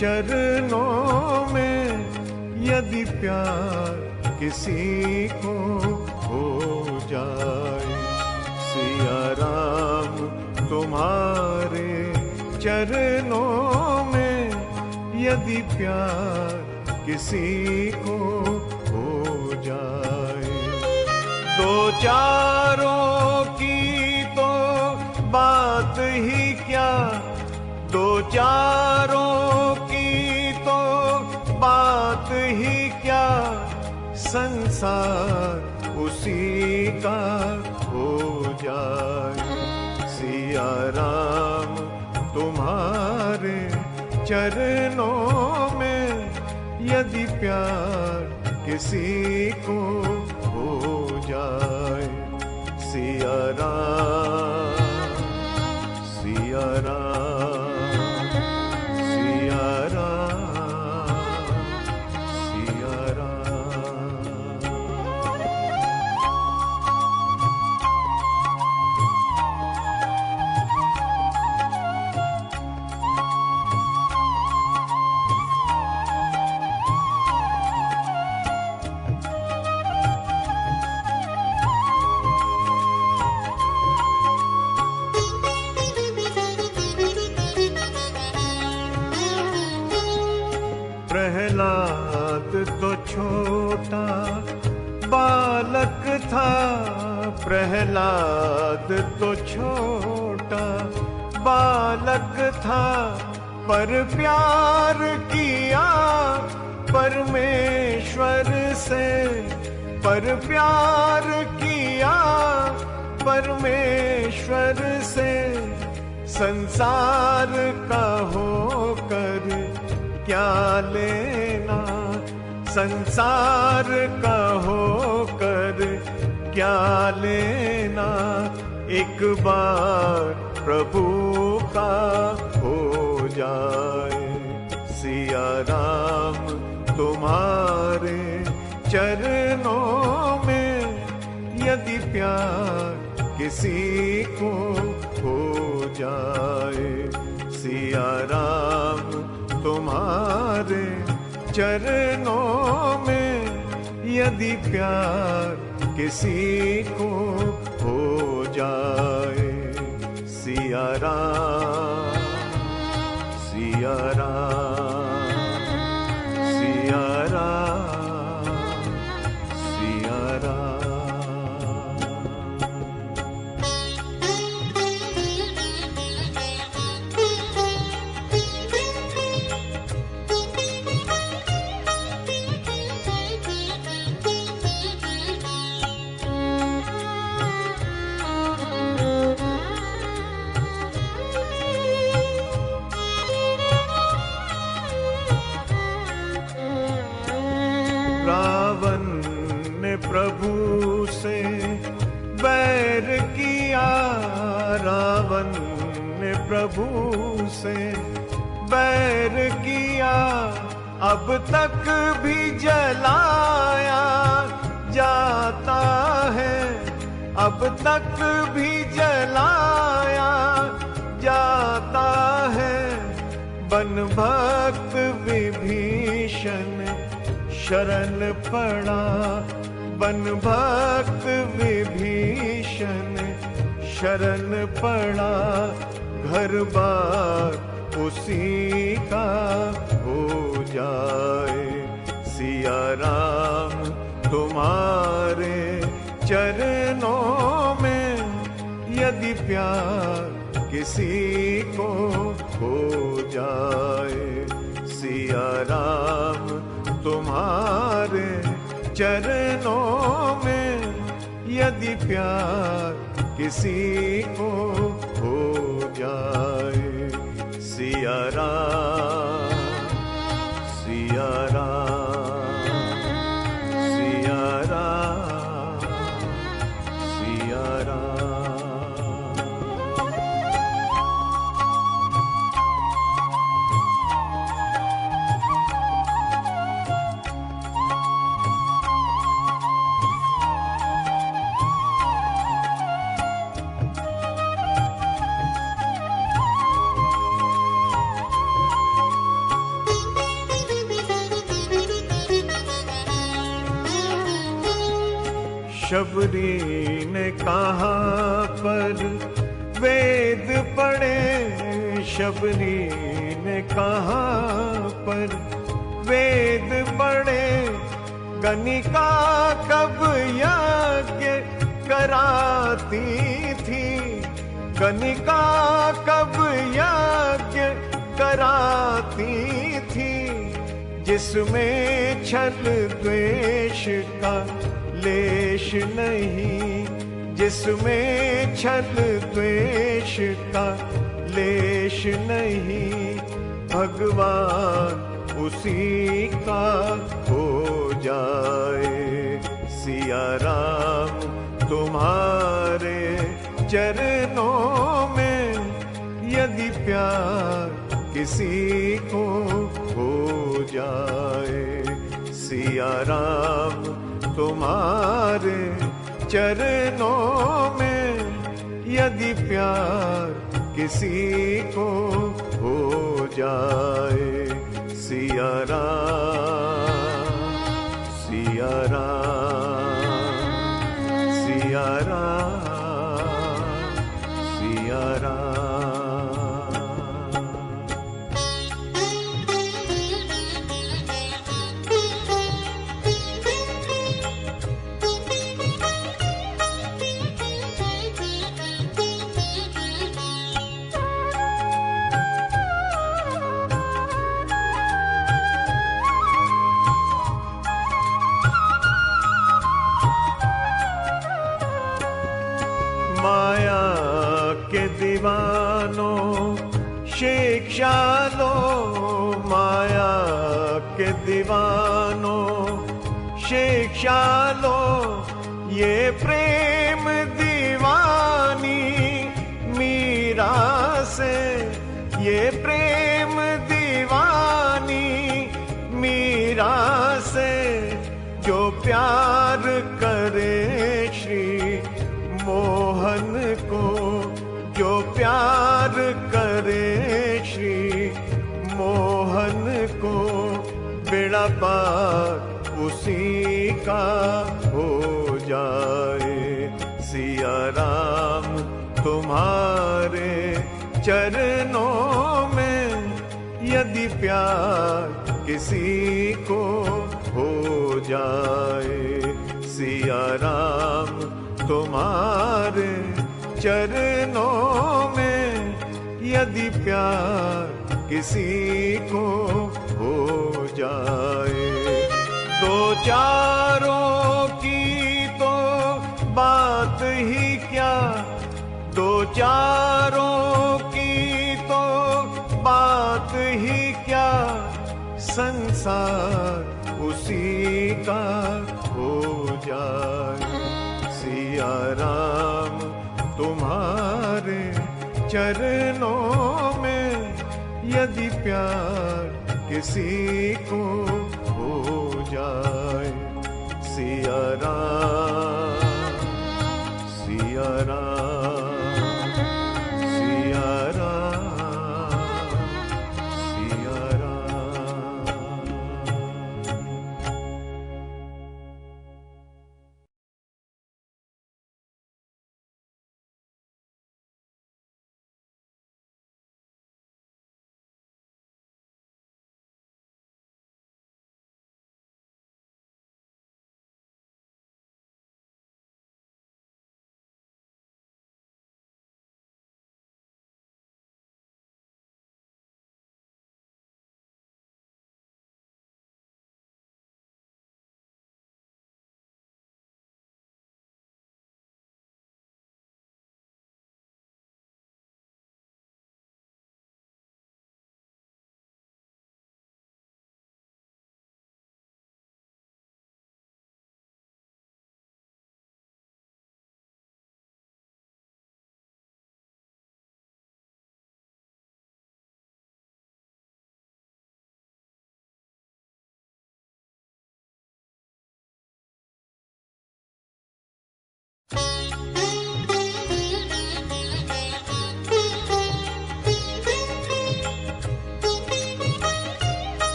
चरणों में यदि प्यार किसी को हो जाए। सिया राम तुम्हारे चरणों में यदि प्यार किसी को हो जाए। दो चारों की तो बात ही क्या, दो चारों की तो बात ही क्या, संसार उसी का हो जाए। सिया राम तुम्हारे चरणों में यदि प्यार किसी को हो जाए। सिया राम, सिया राम, सिया राम, सिया राम। प्रहलाद तो छोटा बालक था, प्रहलाद तो छोटा बालक था, पर प्यार किया परमेश्वर से, पर प्यार किया परमेश्वर से। संसार का होकर क्या लेना, संसार का होकर क्या लेना, एक बार प्रभु का हो जाए। सिया राम तुम्हारे चरणों में यदि प्यार किसी को हो जाए। सिया राम तुम्हारे चरणों में यदि प्यार किसी को हो जाए। सिया राम, सिया राम, सिया राम, सिया राम। रावण ने प्रभु से बैर किया, रावण ने प्रभु से बैर किया, अब तक भी जलाया जाता है, अब तक भी जलाया जाता है। बन भक्त विभीषण शरण पड़ा, बन भक्त विभीषण शरण पड़ा, घर बार उसी का हो जाए। सिया राम तुम्हारे चरणों में यदि प्यार किसी को हो जाए। सिया राम तुम्हारे चरणों में यदि प्यार किसी को हो जाए। सिया राम, सिया राम, सिया राम, सिया राम। शबरी ने कहाँ पर वेद पढ़े, शबरी ने कहाँ पर वेद पढ़े, गणिका कब यज्ञ कराती थी, गणिका कब यज्ञ कराती थी, जिसमें छल द्वेष का लेश नहीं, जिसमें छल द्वेष का लेश नहीं, भगवान उसी का हो जाए। सिया राम तुम्हारे चरणों में यदि प्यार किसी को हो जाए, सिया राम तुम्हारे चरणों में यदि प्यार किसी को हो जाए। सिया राम, सिया राम, सिया राम, सिया राम। माया के दीवानों शिक्षा लो, माया के दीवानों शिक्षा लो, ये प्रेम दीवानी मीरा से, ये प्रेम दीवानी मीरा से, जो प्यार करे श्री मोहन को, जो प्यार करे श्री मोहन को, बेड़ा पार उसी का हो जाए। सिया राम तुम्हारे चरणों में यदि प्यार किसी को हो जाए, सिया राम तुम्हारे चरणों में यदि प्यार किसी को हो जाए। दो चारों की तो बात ही क्या, दो चारों की तो बात ही क्या, संसार उसी का हो जाए। सिया राम तुम्हारे चरणों में यदि प्यार किसी को हो जाए। सिया राम, सिया राम, सिया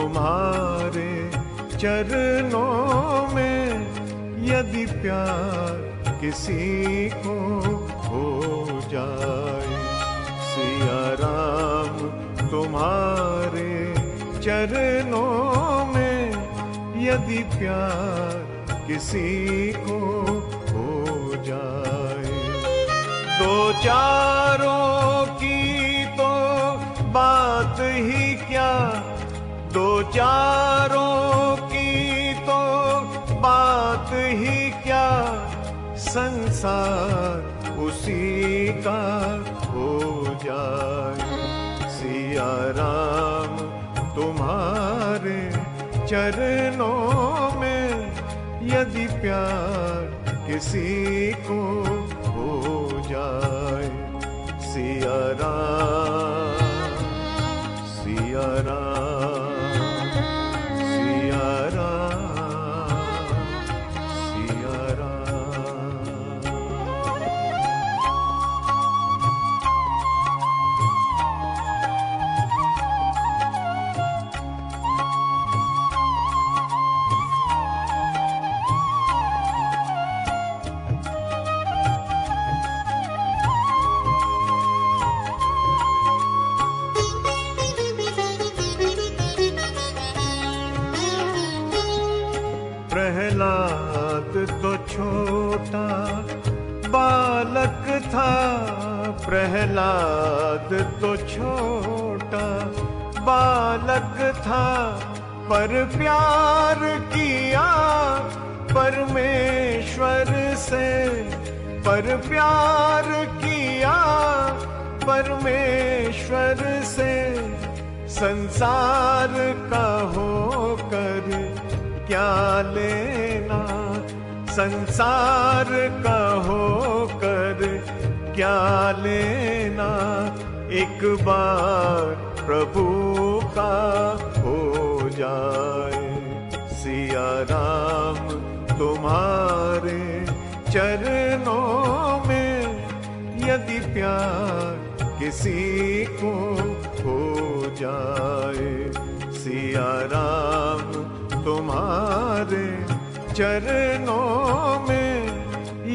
तुम्हारे चरणों में यदि प्यार किसी को हो जाए। सिया राम तुम्हारे चरणों में यदि प्यार किसी को हो जाए। दो चारों की तो बात ही क्या, दो चारों की तो बात ही क्या, संसार उसी का हो जाए। सिया राम तुम्हारे चरणों में यदि प्यार किसी को हो जाए। सिया राम, सिया राम, सिया राम, सिया राम। प्रहलाद तो छोटा बालक था, प्रहलाद तो छोटा बालक था, पर प्यार किया परमेश्वर से, पर प्यार किया परमेश्वर से। संसार का होकर क्या लेना, संसार का होकर क्या लेना, एक बार प्रभु का हो जाए। सिया राम तुम्हारे चरणों में यदि प्यार किसी को हो जाए। सिया राम तुम्हारे चरणों में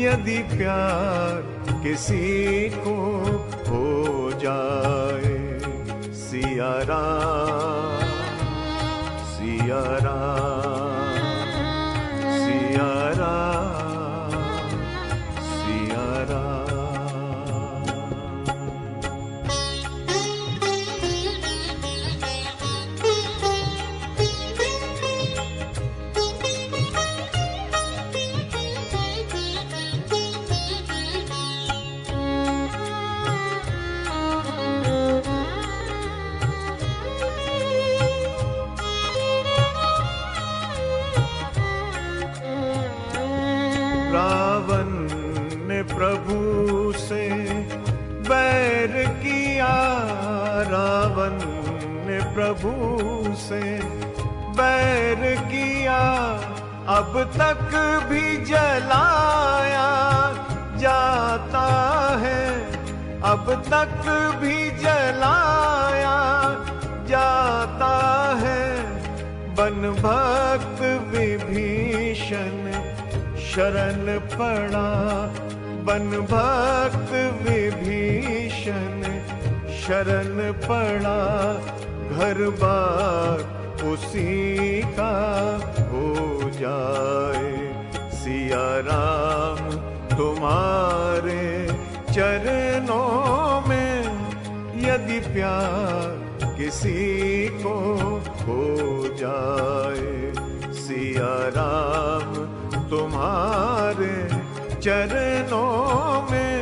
यदि प्यार किसी को हो जाए। सिया राम, सिया राम, सिया राम, सिया राम। रावण ने प्रभु से बैर किया, रावण ने प्रभु से बैर किया, अब तक भी जलाया जाता है, अब तक भी जलाया जाता है। बन भक्त विभीषण शरण पड़ा, बन भक्त विभीषण शरण पड़ा, घर बार उसी का हो जाए। सिया राम तुम्हारे चरणों में यदि प्यार किसी को हो जाए। सिया राम तुम्हारे चरणों में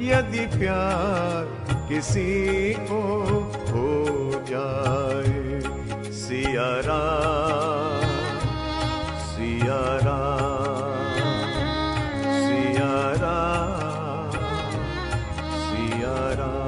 यदि प्यार किसी को हो जाए। सिया राम, सिया राम, सिया राम, सिया राम।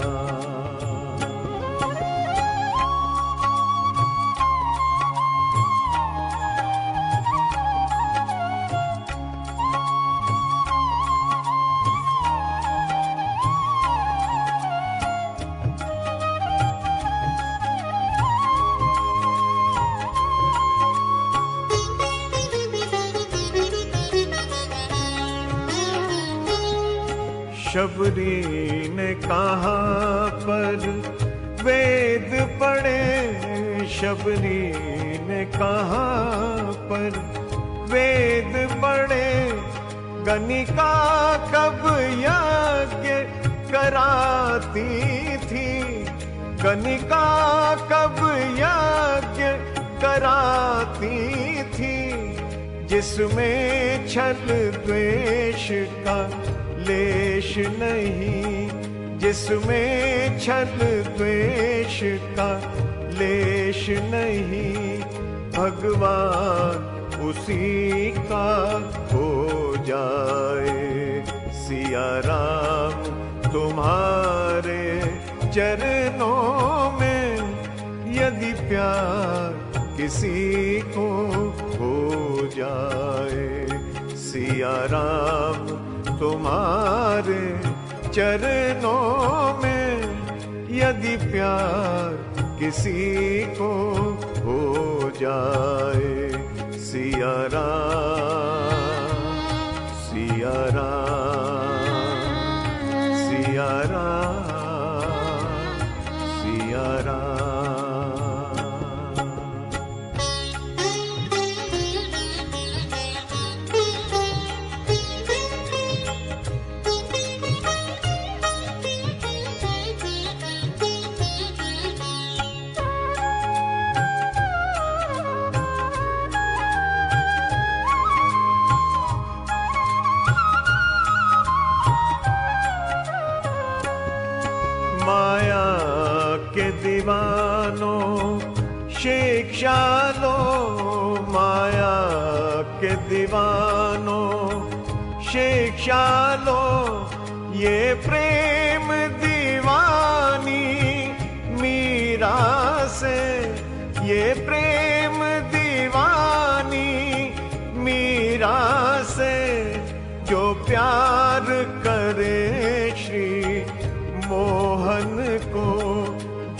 शबरी ने कहाँ पर वेद पढ़े, शबरी ने कहाँ पर वेद पढ़े, गणिका कब यज्ञ कराती थी, गणिका कब यज्ञ कराती थी, जिसमें छल द्वेष का लेश नहीं, जिसमें छल द्वेष का लेश नहीं, भगवान उसी का हो जाए। सिया राम तुम्हारे चरणों में यदि प्यार किसी को हो जाए, सिया राम तुम्हारे चरणों में यदि प्यार किसी को हो जाए। सिया राम, सिया राम, सिया राम, सिया राम। माया के दीवानों शिक्षा लो, माया के दीवानों शिक्षा लो, ये प्रेम दीवानी मीरा से, ये प्रेम दीवानी मीरा से, जो प्यार करे श्री मोहन को,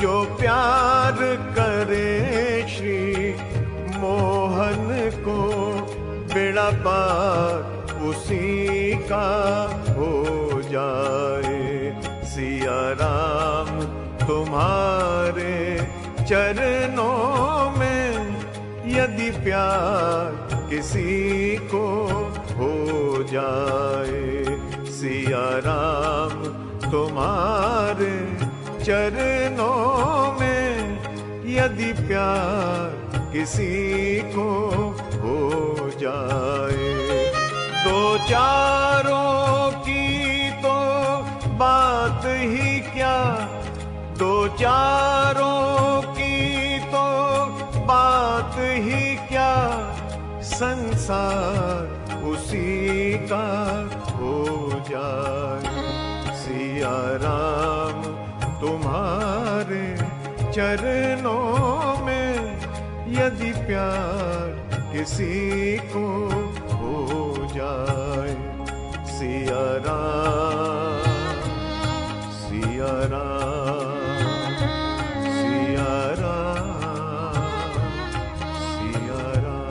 जो प्यार करे श्री मोहन को, बेड़ा पार उसी का हो जाए। सिया राम तुम्हारे चरणों में यदि प्यार किसी को हो जाए, सिया राम तुम्हारे चरणों में यदि प्यार किसी को हो जाए। दो चारों की तो बात ही क्या, दो चारों की तो बात ही क्या, संसार उसी का हो जाए। सिया राम तुम्हारे चरणों में यदि प्यार किसी को हो जाए। सिया राम, सिया राम, सिया राम, सिया राम।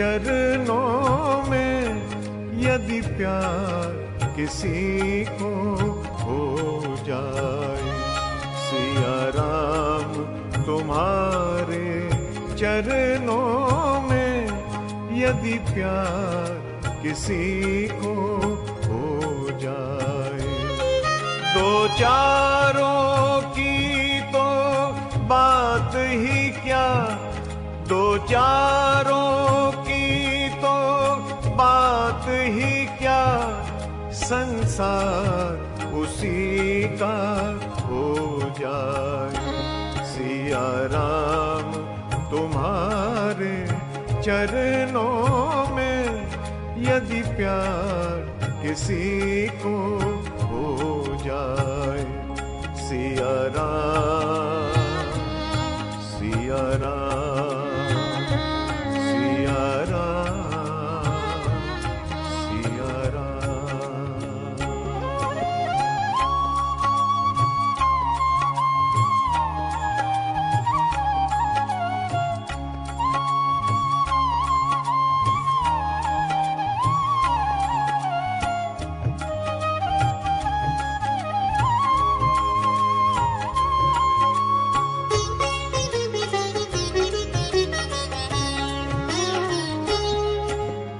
चरणों में यदि प्यार किसी को हो जाए। सिया राम तुम्हारे चरणों में यदि प्यार किसी को हो जाए। दो चारों की तो बात ही क्या, दो चारों की तो बात ही क्या, संसार उसी का हो जाए। सिया राम तुम्हारे चरणों में यदि प्यार किसी को हो जाए। सिया राम, सिया राम, सिया राम, सिया राम।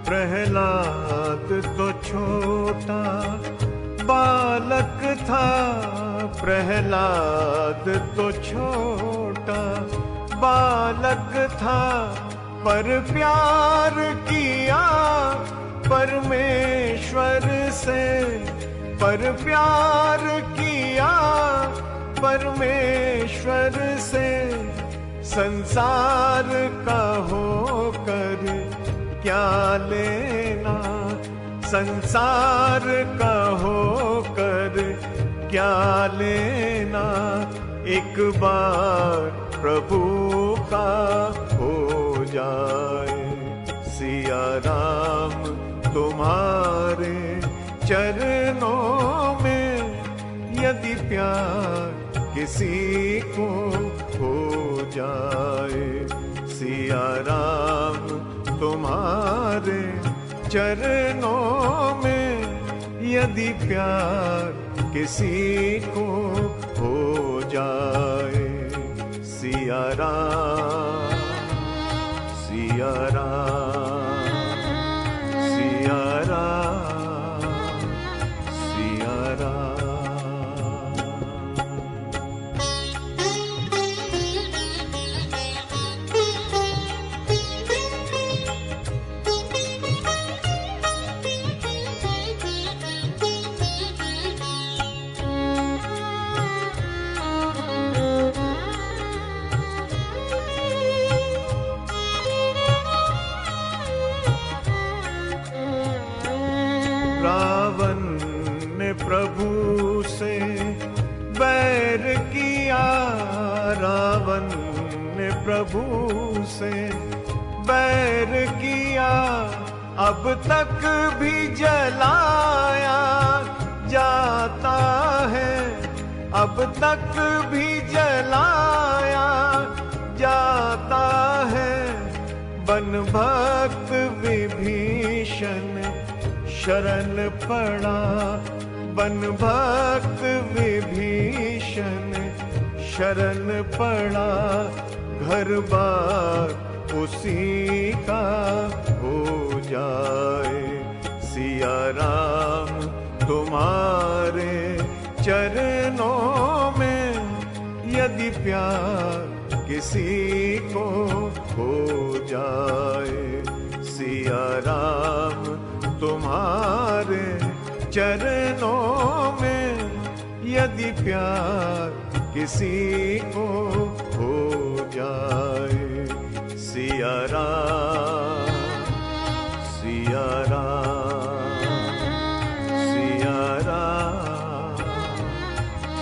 प्रहलाद तो छोटा बालक था, प्रहलाद तो छोटा बालक था, पर प्यार किया परमेश्वर से, पर प्यार किया परमेश्वर से। संसार का होकर क्या लेना, संसार का होकर क्या लेना, एक बार प्रभु का हो जाए। सिया राम तुम्हारे चरणों में यदि प्यार किसी को हो जाए। सिया राम तुम्हारे चरणों में यदि प्यार किसी को हो जाए। सिया राम, सिया राम, सिया राम, सिया राम। रावण ने प्रभु से बैर किया, रावण ने प्रभु से बैर किया, अब तक भी जलाया जाता है, अब तक भी जलाया जाता है। बन भक्त विभीषण शरण पड़ा, बन भक्त विभीषण शरण पड़ा, घर बार उसी का हो जाए। सिया राम तुम्हारे चरणों में यदि प्यार किसी को हो जाए। सिया राम तुम्हारे चरणों में यदि प्यार किसी को हो जाए। सिया राम, सिया राम, सिया राम,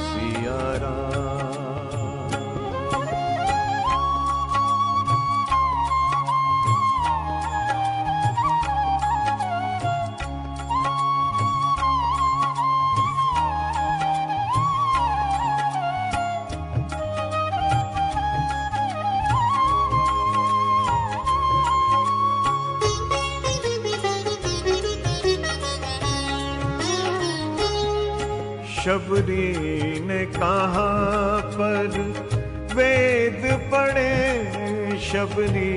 सिया राम। शबरी ने कहाँ पर वेद पढ़े, शबरी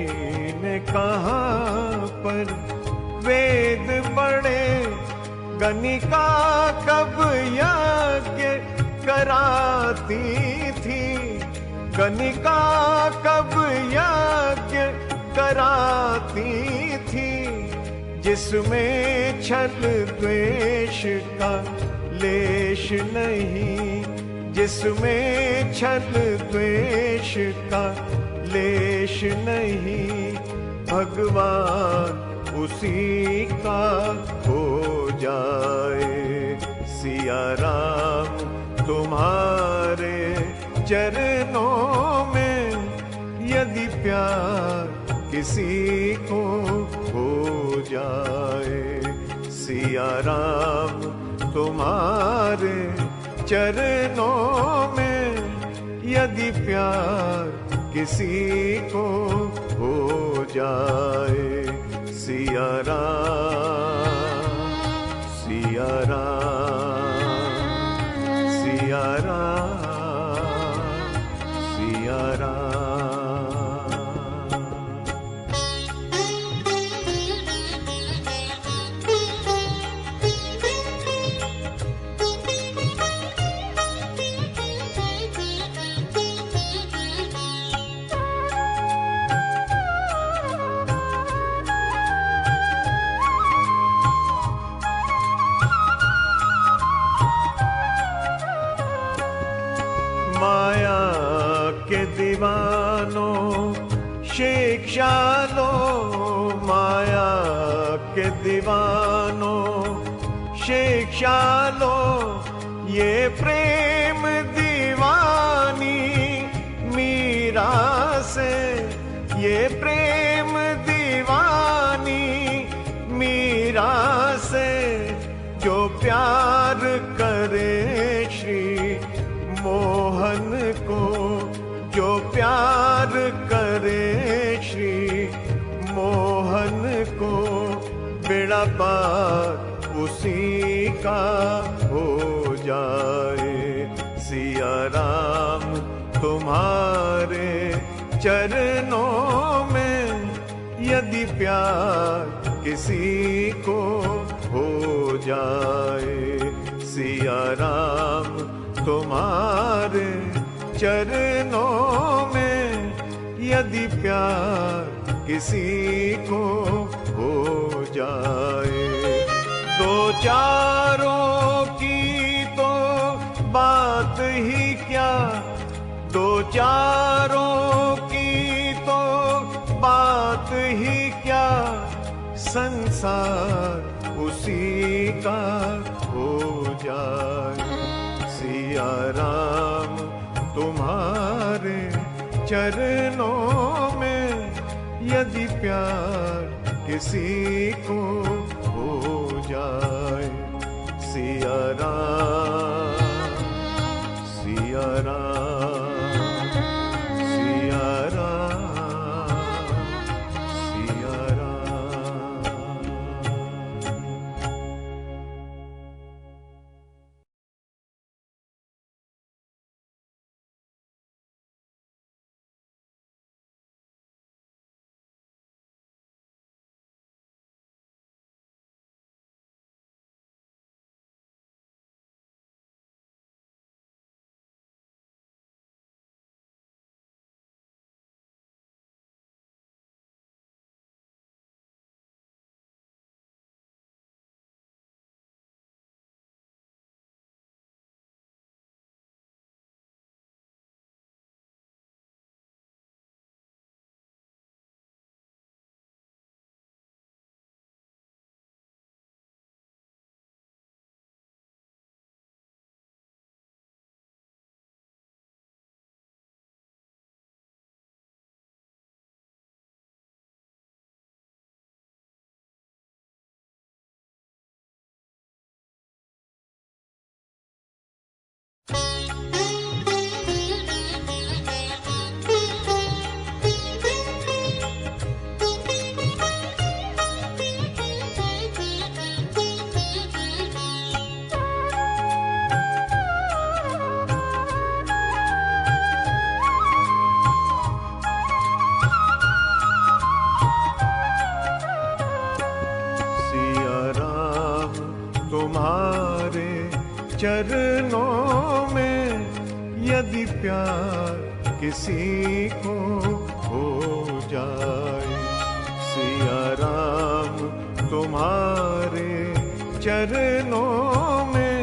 ने कहाँ पर वेद पढ़े, गणिका कब यज्ञ कराती थी, गणिका कब यज्ञ कराती थी, जिसमें छल द्वेष का लेश नहीं, जिसमें छल द्वेष का लेश नहीं, भगवान उसी का हो जाए। सिया राम तुम्हारे चरणों में यदि प्यार किसी को हो जाए, सिया राम तुम्हारे चरणों में यदि प्यार किसी को हो जाए, सिया राम, सिया राम, सिया राम, सिया राम। माया के दीवानों शिक्षा लो, माया के दीवानों शिक्षा लो, ये प्रेम दीवानी मीरा से, ये प्रेम दीवानी मीरा से, जो प्यार करे श्री मोहन को, जो प्यार करे श्री मोहन को, बेड़ा पार उसी का हो जाए। सिया राम तुम्हारे चरणों में यदि प्यार किसी को हो जाए, सिया राम तुम्हारे चरणों में यदि प्यार किसी को हो जाए। दो चारों की तो बात ही क्या, दो चारों की तो बात ही क्या, संसार उसी का हो जाए। सिया राम तुम्हारे चरणों में यदि प्यार किसी को हो जाए, सिया राम, सिया राम, सिया राम, सिया राम। चरणों में यदि प्यार किसी को हो जाए। सिया राम तुम्हारे चरणों में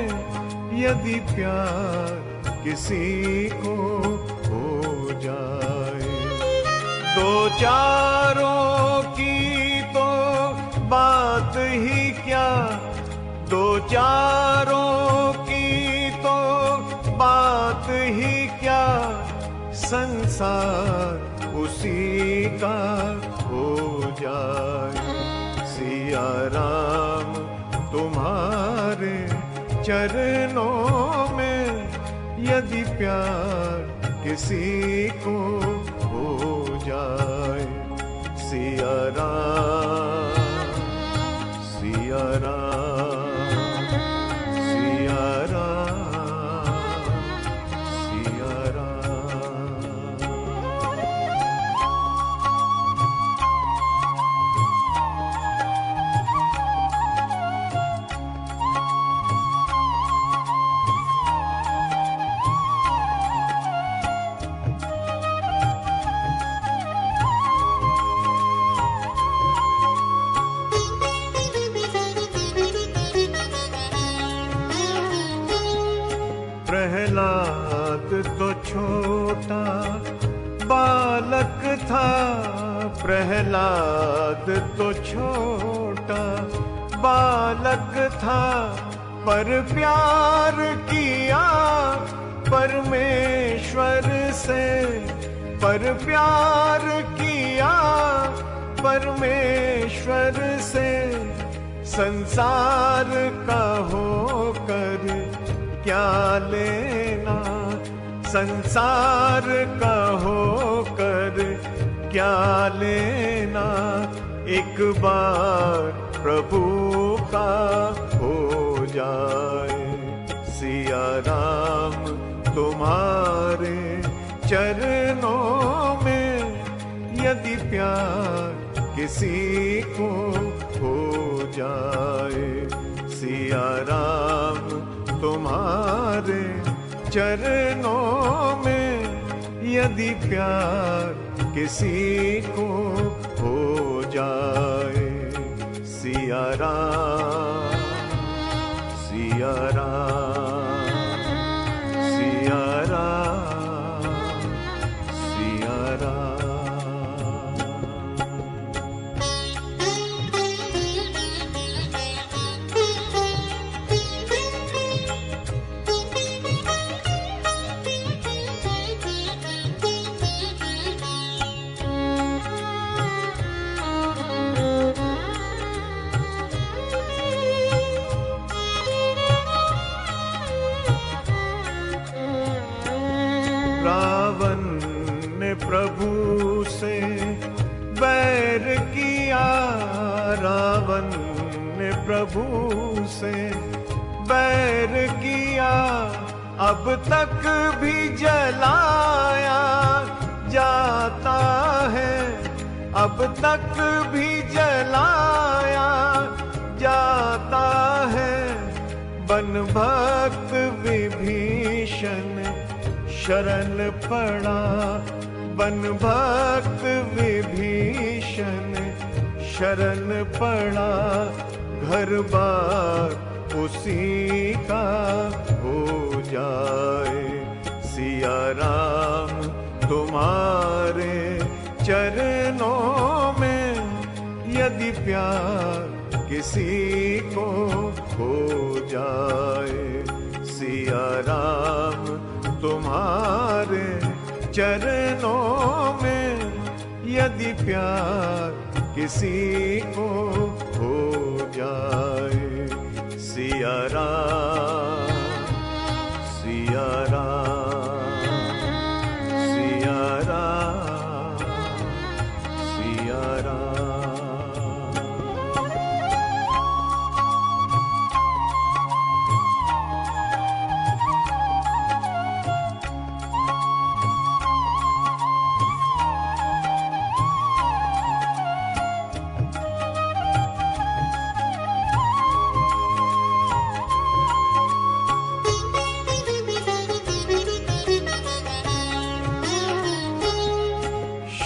यदि प्यार किसी को हो जाए। दो चारों की तो बात ही क्या, दो चारों की तो बात ही क्या, संसार उसी का हो जाए। सिया राम तुम्हारे चरणों में यदि प्यार किसी को हो जाए। सिया राम, सिया राम, सिया राम, सिया राम। प्रहलाद तो छोटा बालक था, प्रहलाद तो छोटा बालक था, पर प्यार किया परमेश्वर से, पर प्यार किया परमेश्वर से। संसार का होकर क्या लेना, संसार का होकर क्या लेना, एक बार प्रभु का हो जाए। सिया राम तुम्हारे चरणों में यदि प्यार किसी को हो जाए। सिया राम तुम्हारे चरणों में यदि प्यार किसी को हो जाए। सिया राम, सिया राम, सिया राम, सिया राम। रावण ने प्रभु से बैर किया, रावण ने प्रभु से बैर किया, अब तक भी जलाया जाता है, अब तक भी जलाया जाता है। बन भक्त विभीषण शरण पड़ा, बन भक्त विभीषण शरण पड़ा, घर बार उसी का हो जाए। सिया राम तुम्हारे चरणों में यदि प्यार किसी को हो जाए। सिया राम तुम्हारे चरणों में यदि प्यार किसी को हो जाए। सिया राम, सिया राम, सिया राम, सिया राम।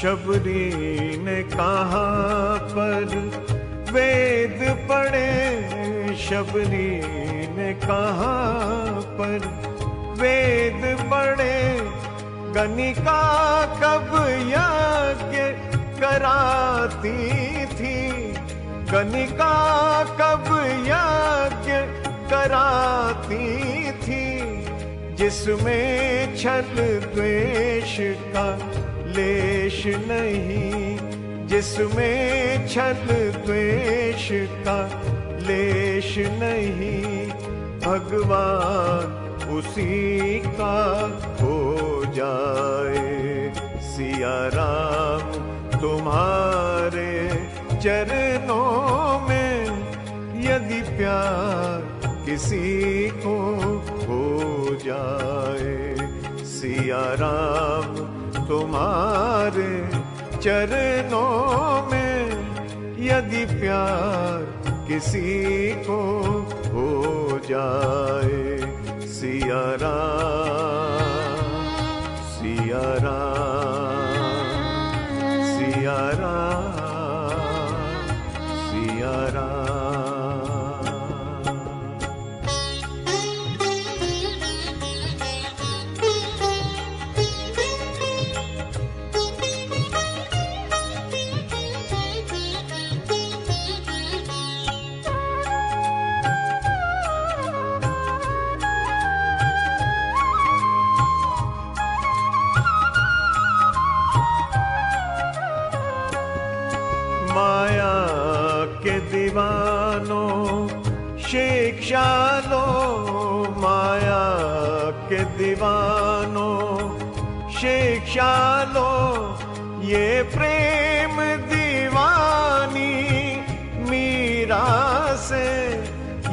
शबरी ने कहाँ पर वेद पढ़े, शबरी ने कहाँ पर वेद पढ़े, गणिका कब यज्ञ कराती थी, गणिका कब यज्ञ कराती थी, जिसमें छल द्वेष का लेश नहीं, जिसमें छल द्वेष का लेश नहीं, भगवान उसी का हो जाए। सिया राम तुम्हारे चरणों में यदि प्यार किसी को हो जाए, सिया राम तुम्हारे चरणों में यदि प्यार किसी को हो जाए। सिया राम, सिया राम, सिया राम, सिया राम। माया के दीवानों शिक्षा लो, माया के दीवानों शिक्षा लो, ये प्रेम दीवानी मीरा से,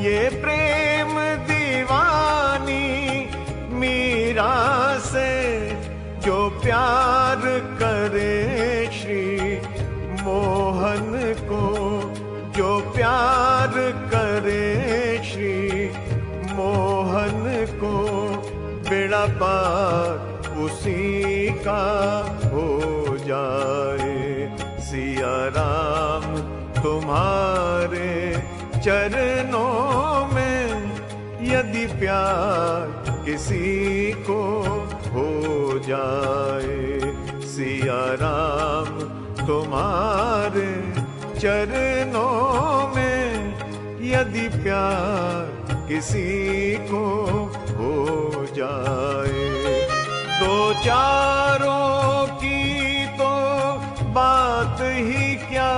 ये प्रेम दीवानी मीरा से, जो प्यार करे श्री मोहन को, जो प्यार करे श्री मोहन को, बेड़ा पार उसी का हो जाए। सिया राम तुम्हारे चरणों में यदि प्यार किसी को हो जाए, सिया राम तुम्हारे चरणों में यदि प्यार किसी को हो जाए। दो चारों की तो बात ही क्या,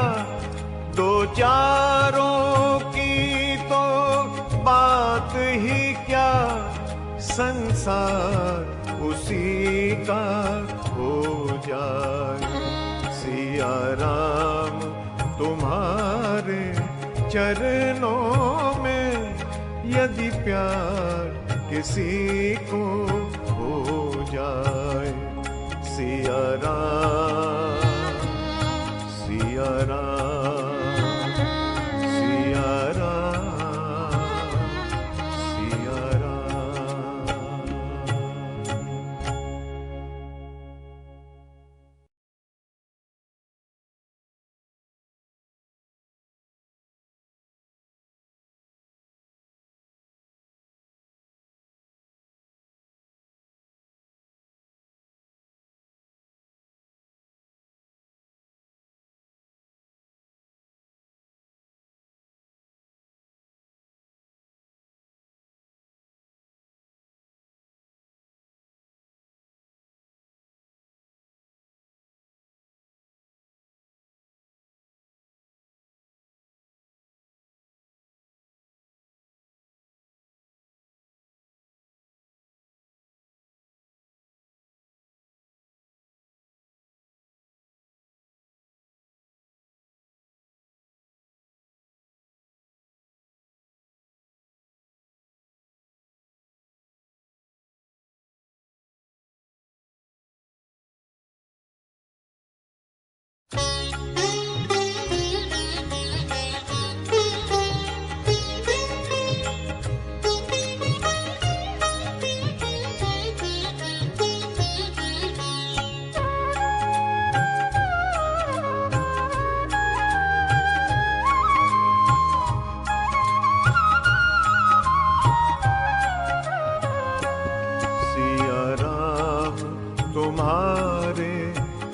दो चारों की तो बात ही क्या, संसार उसी का हो जाए। सिया राम तुम्हारे चरणों में यदि प्यार किसी को हो जाए। सिया राम, सिया राम, सिया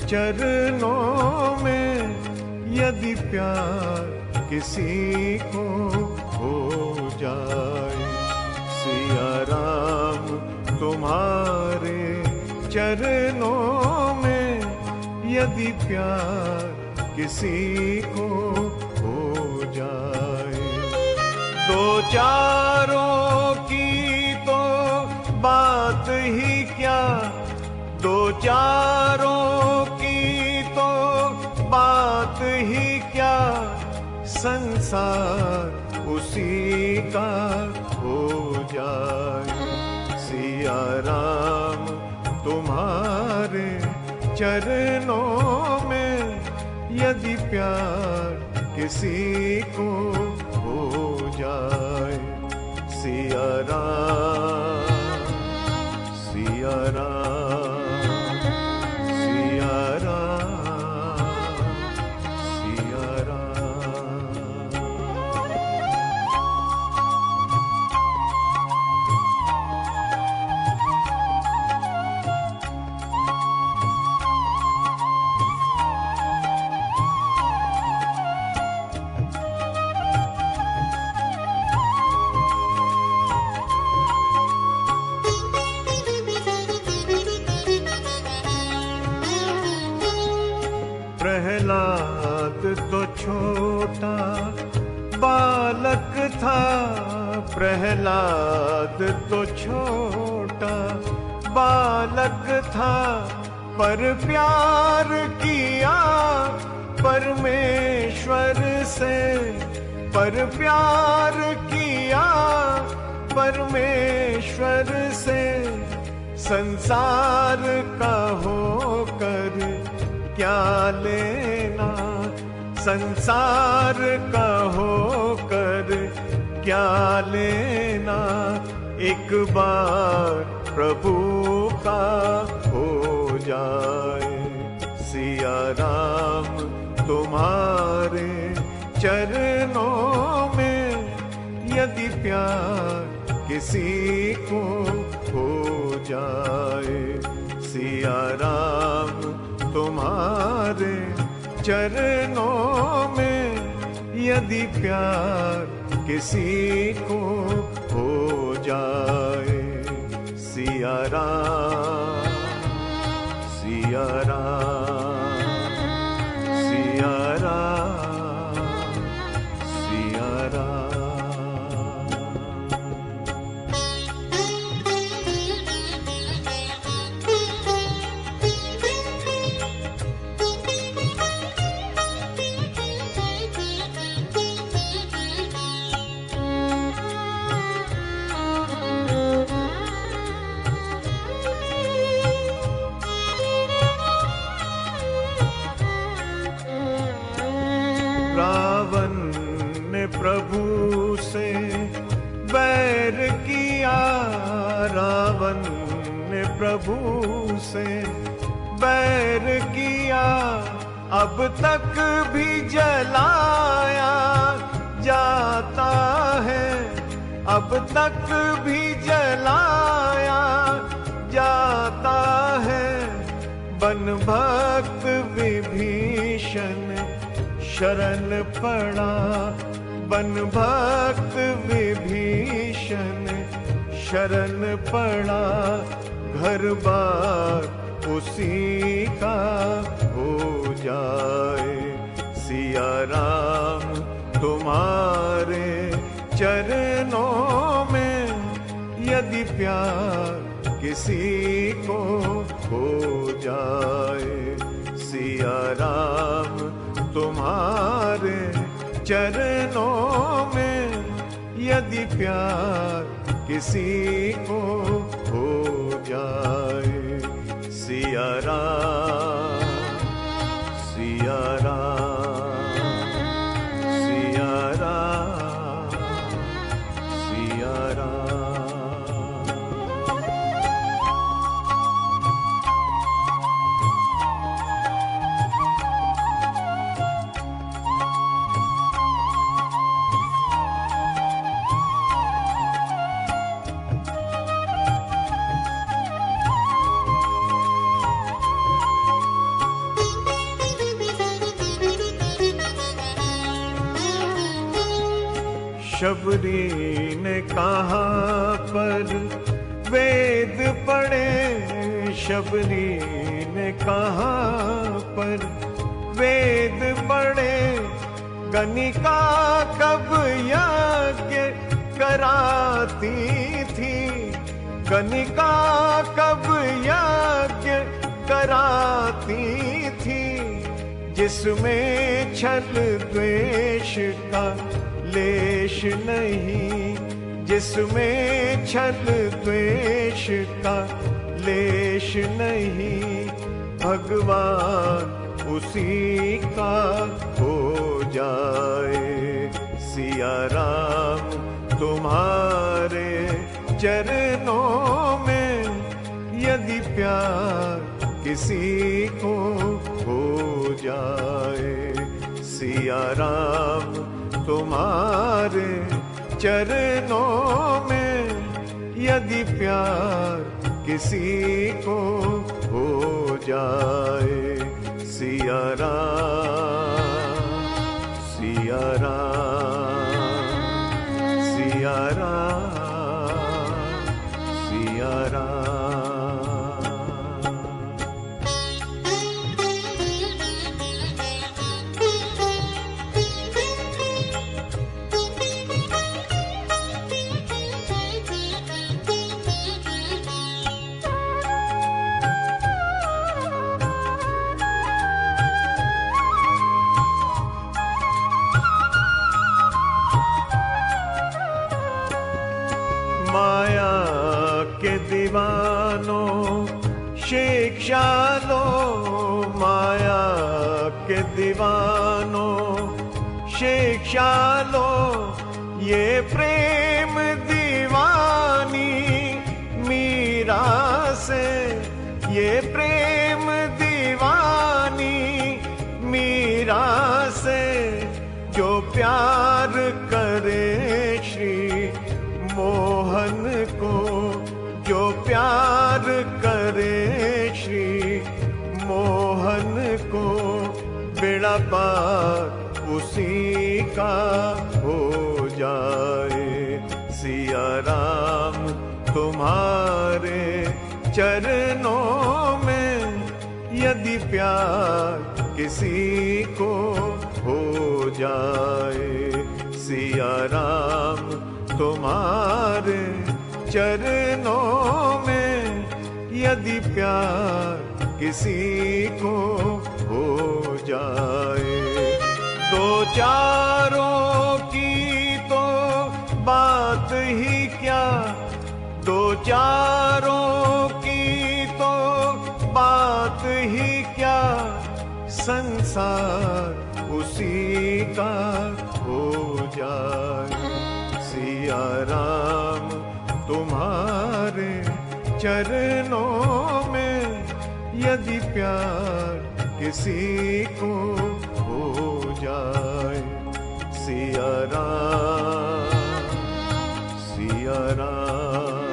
चरणों में यदि प्यार किसी को हो जाए। सिया राम तुम्हारे चरणों में यदि प्यार किसी को हो जाए। दो चारों की तो बात ही क्या, दो चारों की तो बात ही क्या, संसार उसी का हो जाए। सिया राम तुम्हारे चरणों में यदि प्यार किसी को हो जाए। सिया राम, सिया राम, सिया राम, सिया राम। प्रहलाद तो छोटा बालक था, प्रहलाद तो छोटा बालक था, पर प्यार किया परमेश्वर से, पर प्यार किया परमेश्वर से। संसार का होकर क्या लेना, संसार का होकर क्या लेना, एक बार प्रभु का हो जाए। सिया राम तुम्हारे चरणों में यदि प्यार किसी को हो जाए। सिया राम तुम्हारे चरणों में यदि प्यार किसी को हो जाए। सिया राम, सिया राम, सिया राम, सिया राम। रावण ने प्रभु से बैर किया, रावण ने प्रभु से बैर किया, अब तक भी जलाया जाता है, अब तक भी जलाया जाता है। बन भक्त विभीषण शरण पड़ा, बन भक्त विभीषण शरण पड़ा, घर बार उसी का हो जाए। सिया राम तुम्हारे चरणों में यदि प्यार किसी को हो जाए। सिया राम तुम्हारे चरणों में यदि प्यार किसी को हो जाए। सिया राम, सिया राम, सिया राम, सिया राम। शबरी ने कहाँ पर वेद पढ़े, शबरी ने कहाँ पर वेद पढ़े, गणिका कब यज्ञ कराती थी, गणिका कब यज्ञ कराती थी, जिसमें छल द्वेष का लेश नहीं, जिसमें छल द्वेष का लेश नहीं, भगवान उसी का हो जाए। सिया राम तुम्हारे चरणों में यदि प्यार किसी को हो जाए, सिया राम तुम्हारे चरणों में यदि प्यार किसी को हो जाए। सिया राम, सिया राम, सिया राम, सिया राम। माया के दीवानों शिक्षा लो, माया के दीवानों शिक्षा लो, ये प्रेम दीवानी मीरा से, ये प्रेम दीवानी मीरा से, जो प्यार करे श्री मोहन को, जो प्यार करे श्री मोहन को, बेड़ा पार उसी का हो जाए। सिया राम तुम्हारे चरणों में यदि प्यार किसी को हो जाए, सिया राम तुम्हारे चरणों में यदि प्यार किसी को हो जाए। दो चारों की तो बात ही क्या, दो चारों की तो बात ही क्या, संसार उसी का हो जाए। सिया राम तुम्हारे चरणों में यदि प्यार किसी को हो जाए। सिया राम, सिया राम,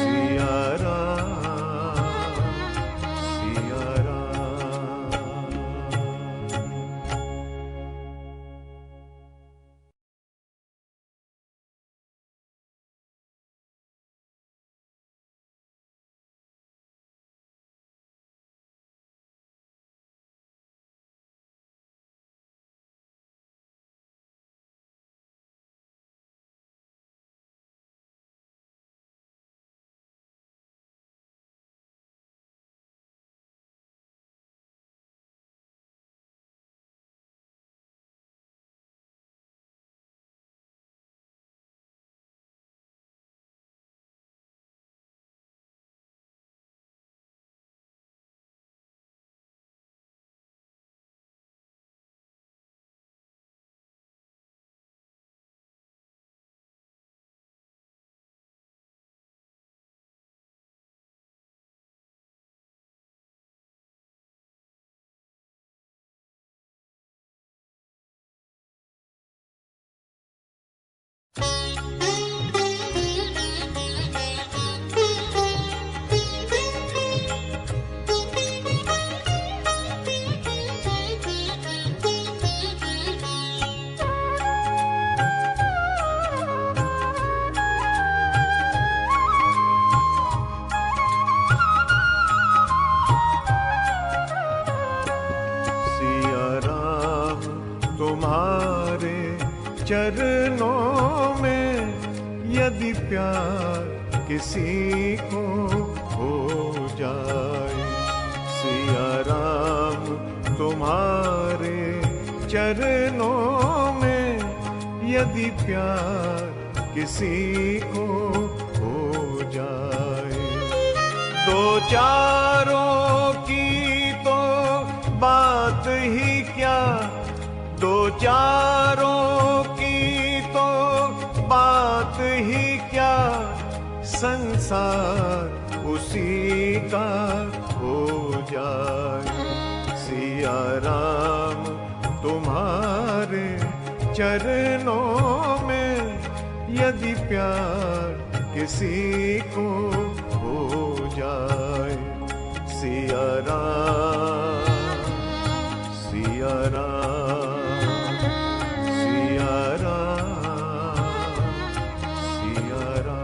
सिया राम, सिया राम। प्यार किसी को हो जाए। सिया राम तुम्हारे चरणों में यदि प्यार किसी को हो जाए। दो चारों की तो बात ही क्या, दो चारों की तो बात ही क्या, संसार उसी का हो जाए। सिया राम तुम्हारे चरणों में यदि प्यार किसी को हो जाए। सिया राम, सिया राम, सिया राम, सिया राम।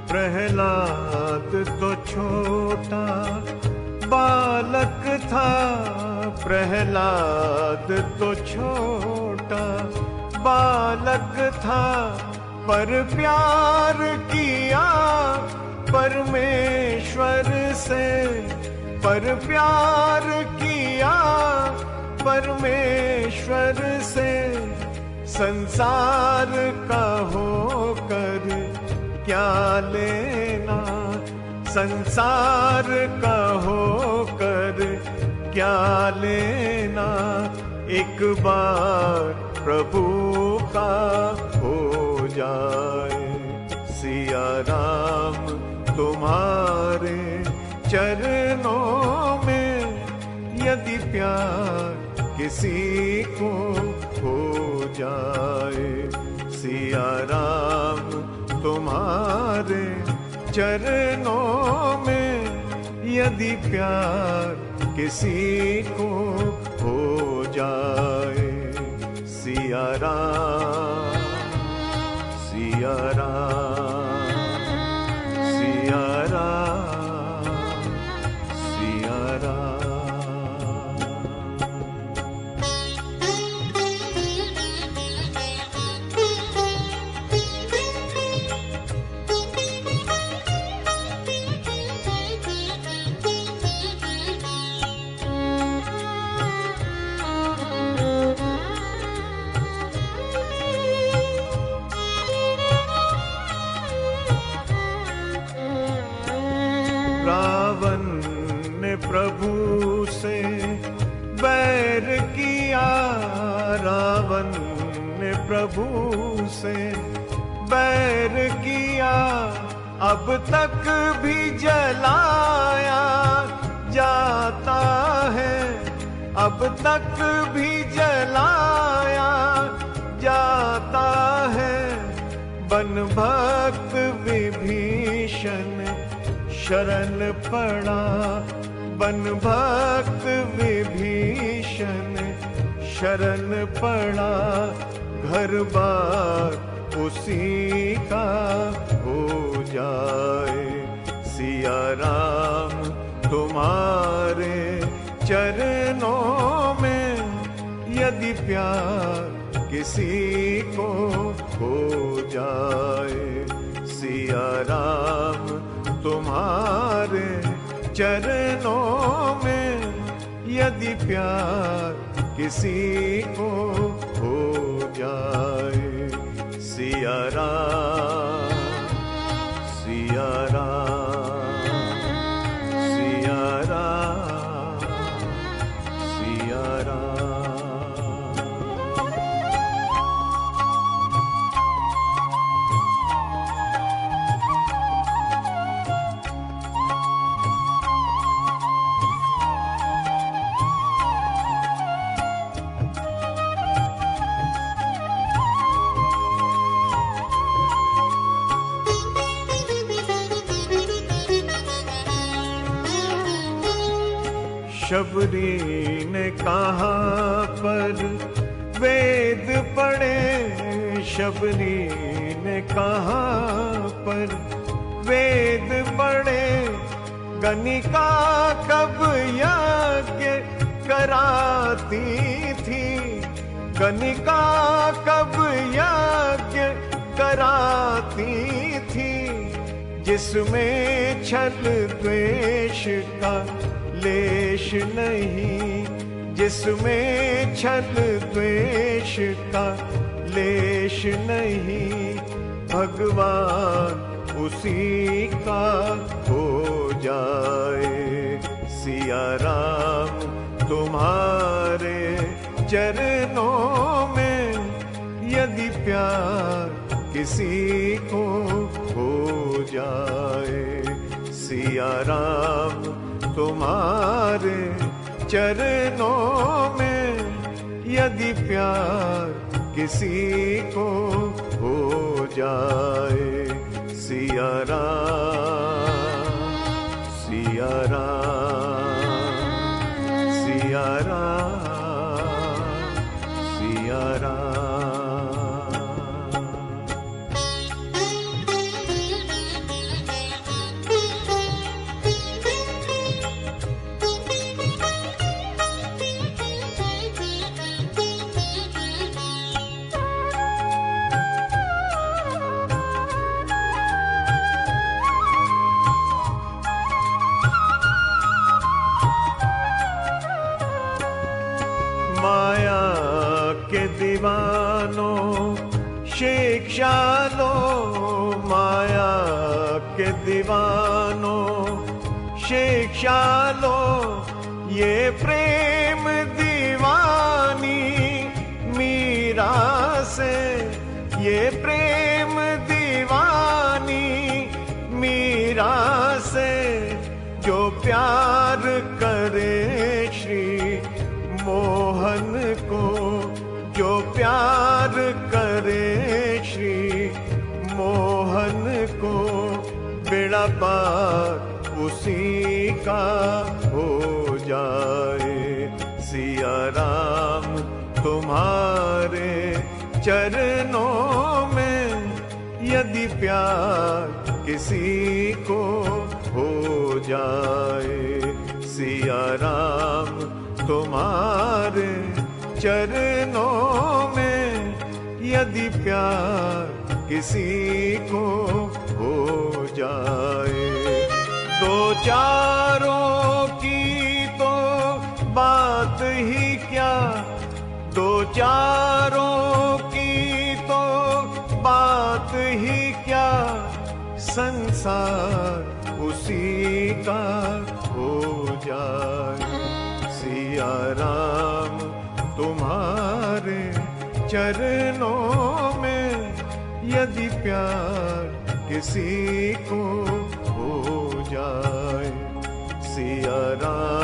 प्रहलाद तो छोटा बालक था, प्रहलाद तो छोटा बालक था, पर प्यार किया परमेश्वर से, पर प्यार किया परमेश्वर से। संसार का होकर क्या लेना, संसार का होकर क्या लेना, एक बार प्रभु का हो जाए। सिया राम तुम्हारे चरणों में यदि प्यार किसी को हो जाए। सिया राम तुम्हारे चरणों में यदि प्यार किसी को हो जाए। सिया राम, सिया राम, सिया राम, सिया राम। रावण ने प्रभु से बैर किया, रावण ने प्रभु से बैर किया, अब तक भी जलाया जाता है, अब तक भी जलाया जाता है। बन भक्त विभीषण शरण पड़ा, बन भक्त विभीषण शरण पड़ा, घर बार उसी का हो जाए। सिया राम तुम्हारे चरणों में यदि प्यार किसी को हो जाए। सिया राम तुम्हारे चरणों में यदि प्यार किसी को हो जाए। सिया राम, सिया राम, सिया राम, सिया राम। शबरी ने कहाँ पर वेद पढ़े, शबरी ने कहाँ पर वेद पढ़े, गणिका कब यज्ञ कराती थी, गणिका कब यज्ञ कराती थी, जिसमें छल द्वेष का लेश नहीं, जिसमें छल द्वेष का लेश नहीं, भगवान उसी का हो जाए। सिया राम तुम्हारे चरणों में यदि प्यार किसी को हो जाए, सिया राम तुम्हारे चरणों में यदि प्यार किसी को हो जाए। सिया राम, सिया राम, सिया राम, सिया राम। माया के दीवानों शिक्षा लो, माया के दीवानों शिक्षा लो, ये प्रेम दीवानी मीरा से, ये प्रेम दीवानी मीरा से, जो प्यार करे श्री मोहन को, जो प्यार करे श्री मोहन को, बेड़ा पार उसी का हो जाए। सिया राम तुम्हारे चरणों में यदि प्यार किसी को हो जाए, सिया राम तुम्हारे चरणों में यदि प्यार किसी को हो जाए। दो चारों की तो बात ही क्या, दो चारों की तो बात ही क्या, संसार उसी का हो जाए। सिया राम तुम्हारे चरणों में यदि प्यार किसी को हो जाए, सिया राम